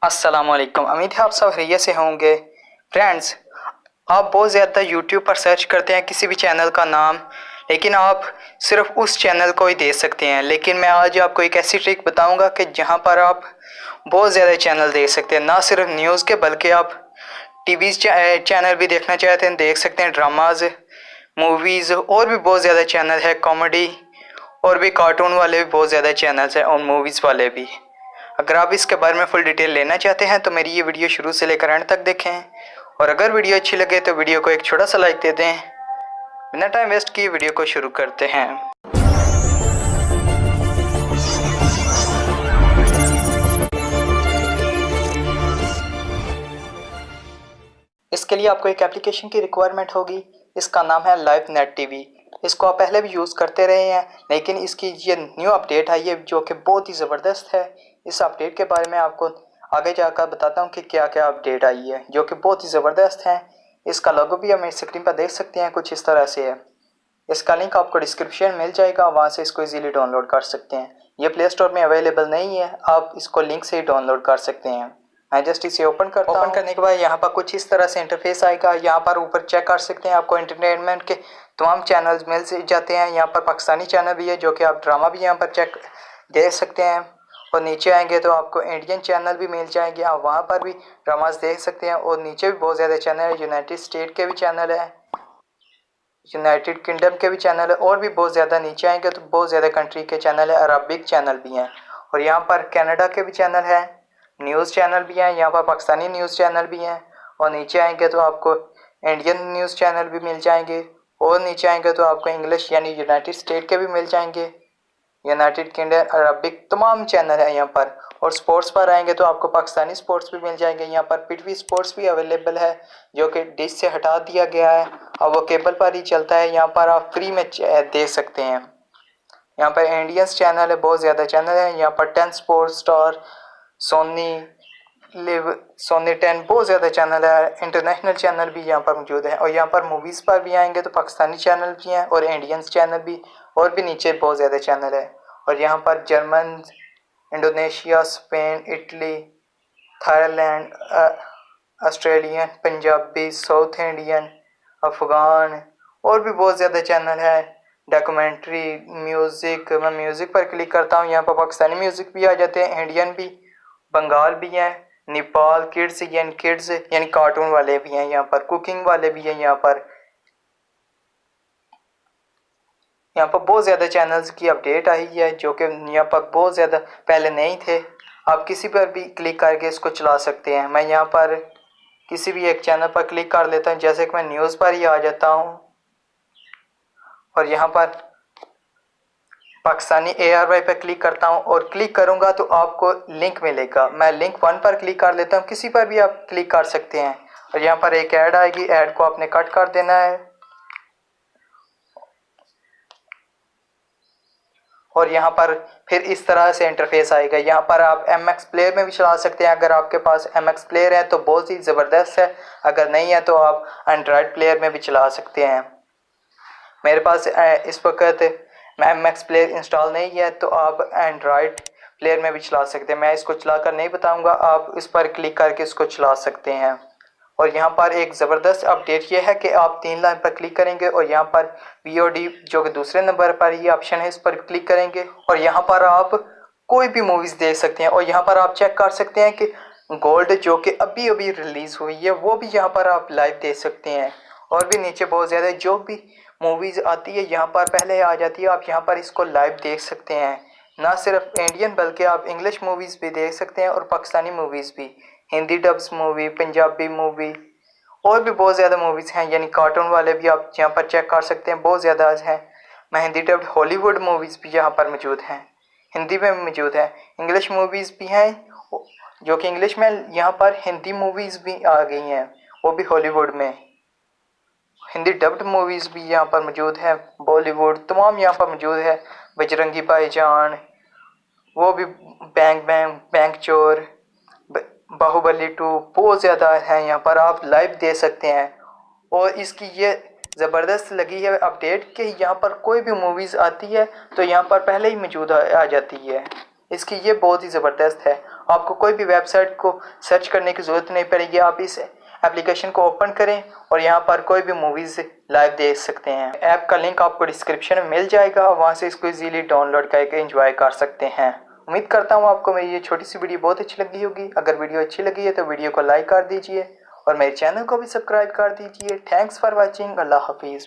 अस्सलामुअलैकुम। उम्मीद है आप सब खैरियत से होंगे। फ्रेंड्स, आप बहुत ज़्यादा यूट्यूब पर सर्च करते हैं किसी भी चैनल का नाम, लेकिन आप सिर्फ उस चैनल को ही देख सकते हैं। लेकिन मैं आज आपको एक ऐसी ट्रिक बताऊंगा कि जहां पर आप बहुत ज़्यादा चैनल देख सकते हैं, ना सिर्फ न्यूज़ के बल्कि आप टीवी चैनल भी देखना चाहते हैं, देख सकते हैं, ड्रामाज, मूवीज़ और भी बहुत ज़्यादा चैनल है, कॉमेडी और भी कार्टून वाले भी बहुत ज़्यादा चैनल्स हैं और मूवीज़ वाले भी। अगर आप इसके बारे में फुल डिटेल लेना चाहते हैं तो मेरी ये वीडियो शुरू से लेकर एंड तक देखें, और अगर वीडियो अच्छी लगे तो वीडियो को एक छोटा सा लाइक दे दें। बिना टाइम वेस्ट किए वीडियो को शुरू करते हैं। इसके लिए आपको एक एप्लीकेशन की रिक्वायरमेंट होगी। इसका नाम है लाइव नेट टीवी। इसको आप पहले भी यूज़ करते रहे हैं, लेकिन इसकी ये न्यू अपडेट आई है जो कि बहुत ही ज़बरदस्त है। इस अपडेट के बारे में आपको आगे जाकर बताता हूँ कि क्या क्या अपडेट आई है जो कि बहुत ही ज़बरदस्त है। इसका लोगो भी हम इस स्क्रीन पर देख सकते हैं, कुछ इस तरह से है। इसका लिंक आपको डिस्क्रिप्शन में मिल जाएगा, वहाँ से इसको इजीली डाउनलोड कर सकते हैं। ये प्ले स्टोर में अवेलेबल नहीं है, आप इसको लिंक से ही डाउनलोड कर सकते हैं। मैं जस्ट इसे ओपन करने के बाद यहाँ पर कुछ इस तरह से इंटरफेस आएगा। यहाँ पर ऊपर चेक कर सकते हैं, आपको एंटरटेनमेंट के तमाम चैनल्स मिल जाते हैं। यहाँ पर पाकिस्तानी चैनल भी है जो कि आप ड्रामा भी यहाँ पर चेक देख सकते हैं, और नीचे आएंगे तो आपको इंडियन चैनल भी मिल जाएंगे, आप वहाँ पर भी ड्रामास देख सकते हैं। और नीचे भी बहुत ज़्यादा चैनल है, यूनाइटेड स्टेट के भी चैनल है, यूनाइटेड किंगडम के भी चैनल है, और भी बहुत ज़्यादा नीचे आएंगे तो बहुत ज़्यादा कंट्री के चैनल है, अरबिक चैनल भी हैं, और यहाँ पर कनाडा के भी चैनल है, न्यूज़ चैनल भी हैं, यहाँ पर पाकिस्तानी न्यूज़ चैनल भी हैं। और नीचे आएंगे तो आपको इंडियन न्यूज़ चैनल भी मिल जाएंगे, और नीचे आएंगे तो आपको इंग्लिश यानी यूनाइटेड स्टेट के भी मिल जाएंगे, यूनाइटेड किंगडम, अरबिक तमाम चैनल है यहाँ पर। और स्पोर्ट्स पर आएंगे तो आपको पाकिस्तानी स्पोर्ट्स भी मिल जाएंगे। यहाँ पर पृथ्वी स्पोर्ट्स भी अवेलेबल है जो कि डिश से हटा दिया गया है, अब वो केबल पर ही चलता है। यहाँ पर आप फ्री में देख सकते हैं। यहाँ पर इंडियंस चैनल है, बहुत ज़्यादा चैनल है। यहाँ पर 10 Sports Star, Sony LIV, Sony 10, बहुत ज़्यादा चैनल है। इंटरनेशनल चैनल भी यहाँ पर मौजूद है। और यहाँ पर मूवीज़ पर भी आएंगे तो पाकिस्तानी चैनल भी हैं और इंडियंस चैनल भी, और भी नीचे बहुत ज़्यादा चैनल है। और यहाँ पर German, Indonesia, Spain, Italy, Thailand, Australian, Punjabi, south Indian, Afghan, और भी बहुत ज़्यादा चैनल है। डॉक्यूमेंट्री, म्यूज़िक, मैं म्यूज़िक पर क्लिक करता हूँ, यहाँ पर पाकिस्तानी म्यूज़िक भी आ जाते हैं, इंडियन भी, बंगाल भी हैं, नेपाल, किड्स यानी कार्टून वाले भी हैं, यहाँ पर कुकिंग वाले भी हैं। यहाँ पर बहुत ज़्यादा चैनल्स की अपडेट आई है जो कि यहाँ पर बहुत ज़्यादा पहले नहीं थे। आप किसी पर भी क्लिक करके इसको चला सकते हैं। मैं यहाँ पर किसी भी एक चैनल पर क्लिक कर लेता हूँ, जैसे कि मैं न्यूज़ पर ही आ जाता हूँ, और यहाँ पर पाकिस्तानी ARY पर क्लिक करता हूँ, और क्लिक करूँगा तो आपको लिंक मिलेगा। मैं लिंक 1 पर क्लिक कर लेता हूँ, किसी पर भी आप क्लिक कर सकते हैं। और यहाँ पर एक ऐड आएगी, ऐड को आपने कट कर देना है। और यहाँ पर फिर इस तरह से इंटरफेस आएगा। यहाँ पर आप MX प्लेयर में भी चला सकते हैं। अगर आपके पास MX प्लेयर है तो बहुत ही ज़बरदस्त है, अगर नहीं है तो आप एंड्रॉयड प्लेयर में भी चला सकते हैं। मेरे पास इस वक्त MX प्लेयर इंस्टॉल नहीं है, तो आप एंड्रॉयड प्लेयर में भी चला सकते हैं। मैं इसको चला कर नहीं बताऊँगा, आप इस पर क्लिक करके इसको चला सकते हैं। और यहाँ पर एक ज़बरदस्त अपडेट ये है कि आप 3 लाइन पर क्लिक करेंगे और यहाँ पर VOD जो कि दूसरे नंबर पर ये ऑप्शन है, इस पर क्लिक करेंगे और यहाँ पर आप कोई भी मूवीज़ देख सकते हैं। और यहाँ पर आप चेक कर सकते हैं कि गोल्ड जो कि अभी अभी रिलीज़ हुई है वो भी यहाँ पर आप लाइव देख सकते हैं। और भी नीचे बहुत ज़्यादा जो भी मूवीज़ आती है यहाँ पर पहले आ जाती है, आप यहाँ पर इसको लाइव देख सकते हैं। ना सिर्फ इंडियन बल्कि आप इंग्लिश मूवीज़ भी देख सकते हैं, और पाकिस्तानी मूवीज़ भी, Hindi dubs movie, Punjabi movie, और भी बहुत ज़्यादा मूवीज़ हैं, यानी कार्टून वाले भी आप यहाँ पर चेक कर सकते हैं, बहुत ज़्यादा हैं। मैं हिंदी डब्ड हॉलीवुड मूवीज़ भी यहाँ पर मौजूद हैं, हिंदी में मौजूद है, इंग्लिश मूवीज़ भी हैं जो कि इंग्लिश में, यहाँ पर हिंदी मूवीज़ भी आ गई हैं, वो भी हॉलीवुड में। हिंदी डब्ड मूवीज़ भी यहाँ पर मौजूद है, बॉलीवुड तमाम यहाँ पर मौजूद है। बजरंगी भाईजान, वो भी, बैंक बैंक, बैंक चोर, बाहुबली 2, बहुत ज़्यादा है, यहाँ पर आप लाइव दे सकते हैं। और इसकी ये ज़बरदस्त लगी है अपडेट कि यहाँ पर कोई भी मूवीज़ आती है तो यहाँ पर पहले ही मौजूद आ जाती है। इसकी ये बहुत ही ज़बरदस्त है। आपको कोई भी वेबसाइट को सर्च करने की ज़रूरत नहीं पड़ेगी। आप इस एप्लीकेशन को ओपन करें और यहाँ पर कोई भी मूवीज़ लाइव देख सकते हैं। ऐप का लिंक आपको डिस्क्रिप्शन में मिल जाएगा, वहाँ से इसको इजीली डाउनलोड करके एंजॉय कर सकते हैं। उम्मीद करता हूँ आपको मेरी ये छोटी सी वीडियो बहुत अच्छी लगी होगी। अगर वीडियो अच्छी लगी है तो वीडियो को लाइक कर दीजिए और मेरे चैनल को भी सब्सक्राइब कर दीजिए। Thanks for watching. अल्लाह हाफिज़।